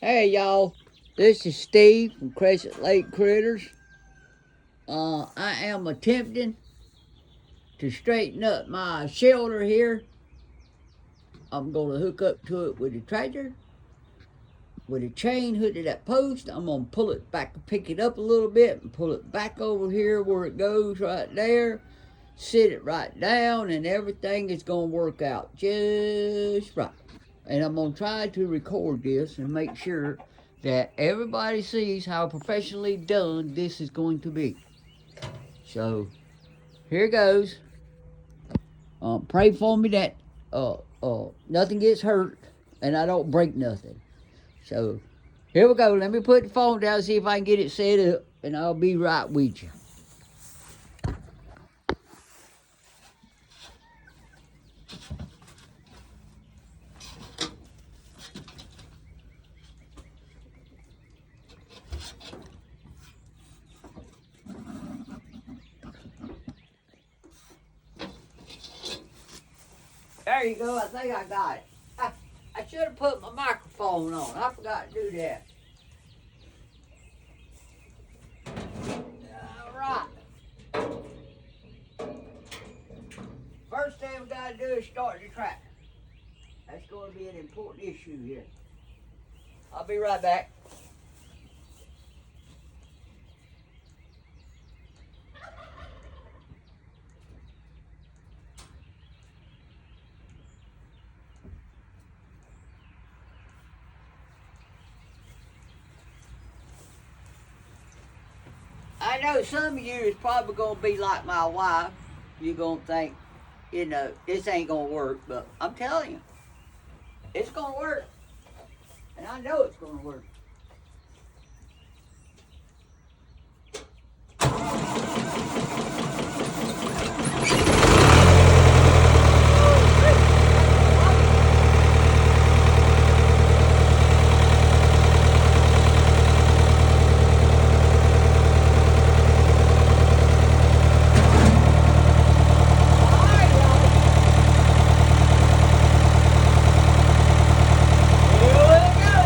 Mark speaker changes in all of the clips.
Speaker 1: Hey y'all, this is Steve from Crescent Lake Critters. I am attempting to straighten up my shelter here. I'm going to hook up to it with a tractor, with a chain hooked to that post. I'm going to pull it back, pick it up a little bit, and pull it back over here where it goes right there. Sit it right down, and everything is going to work out just right. And I'm going to try to record this and make sure that everybody sees how professionally done this is going to be. So here goes. Pray for me that nothing gets hurt and I don't break nothing. So here we go. Let me put the phone down and see if I can get it set up, and I'll be right with you. There you go. I think I got it. I should have put my microphone on. I forgot to do that. All right. First thing we got to do is start the tractor. That's going to be an important issue here. I'll be right back. I know some of you is probably going to be like my wife. You're going to think, this ain't going to work. But I'm telling you, it's going to work. And I know it's going to work. Here we go.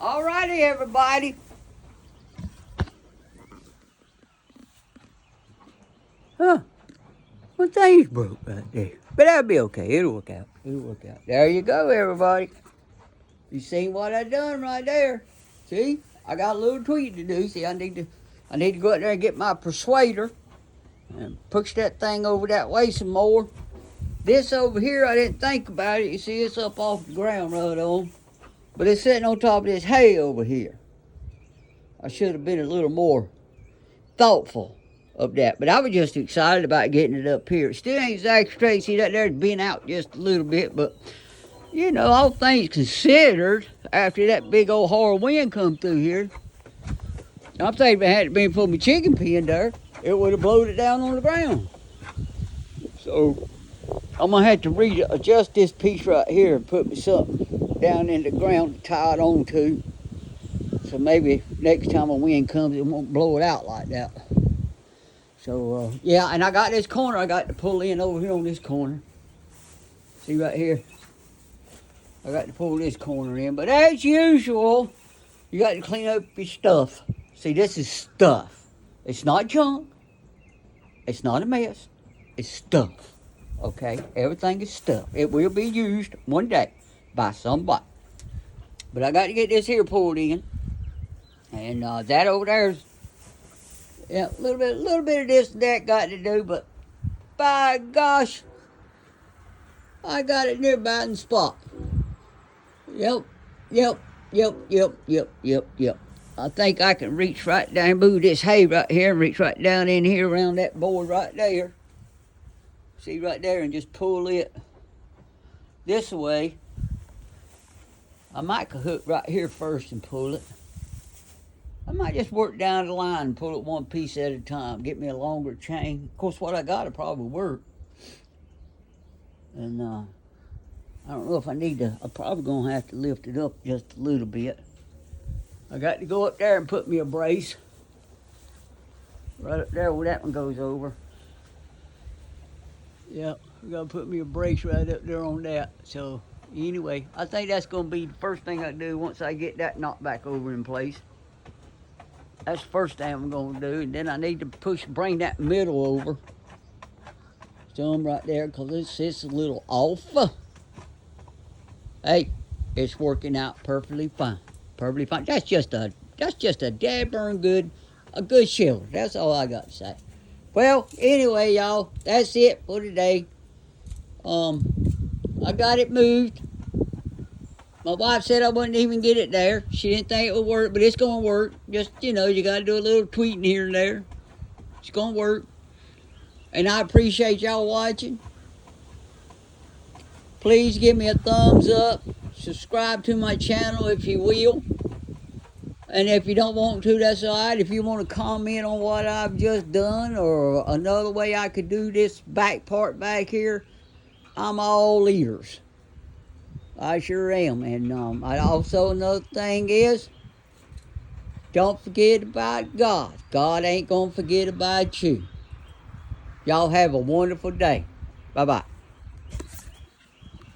Speaker 1: Alrighty, everybody. Huh. One thing's broke right there. But that'll be okay. It'll work out. It'll work out. There you go, everybody. You seen what I done right there? See? I got a little tweak to do. See, I need to go out there and get my persuader and push that thing over that way some more. This over here, I didn't think about it. You see, it's up off the ground right on. But it's sitting on top of this hay over here. I should have been a little more thoughtful of that. But I was just excited about getting it up here. It still ain't exactly straight. See, that there's been out just a little bit. But, you know, all things considered, after that big old hard wind come through here, I'm thinking if it hadn't been for my chicken pen there, it would have blown it down on the ground. So I'm going to have to readjust this piece right here and put me something down in the ground to tie it on to. So maybe next time a wind comes, it won't blow it out like that. So, yeah, and I got this corner I got to pull in over here on this corner. See right here? I got to pull this corner in. But as usual, you got to clean up your stuff. See, this is stuff. It's not junk. It's not a mess. It's stuff. Okay? Everything is stuff. It will be used one day by somebody. But I got to get this here pulled in. And that over there is, yeah, a little bit of this and that got to do. But by gosh, I got it near about in the spot. Yep. I think I can reach right down, move this hay right here, and reach right down in here around that board right there. See right there, and just pull it this way. I might hook right here first and pull it. I might just work down the line and pull it one piece at a time. Get me a longer chain. Of course, what I got will probably work. And I don't know if I need to. I'm probably going to have to lift it up just a little bit. I got to go up there and put me a brace. Right up there where that one goes over. Yep, I got to put me a brace right up there on that. So, anyway, I think that's going to be the first thing I do once I get that knocked back over in place. That's the first thing I'm going to do. And then I need to bring that middle over. Some right there, because it's a little off. Hey, it's working out perfectly fine. Perfectly fine. That's just a dad-burn good shelter. That's all I got to say. Well, anyway, y'all, that's it for today. I got it moved. My wife said I wouldn't even get it there. She didn't think it would work, but it's going to work. Just, you know, you got to do a little tweeting here and there. It's going to work. And I appreciate y'all watching. Please give me a thumbs up. Subscribe to my channel if you will. And if you don't want to, that's all right. If you want to comment on what I've just done or another way I could do this back part back here, I'm all ears. I sure am. And I also, another thing is, don't forget about God. God ain't going to forget about you. Y'all have a wonderful day. Bye-bye.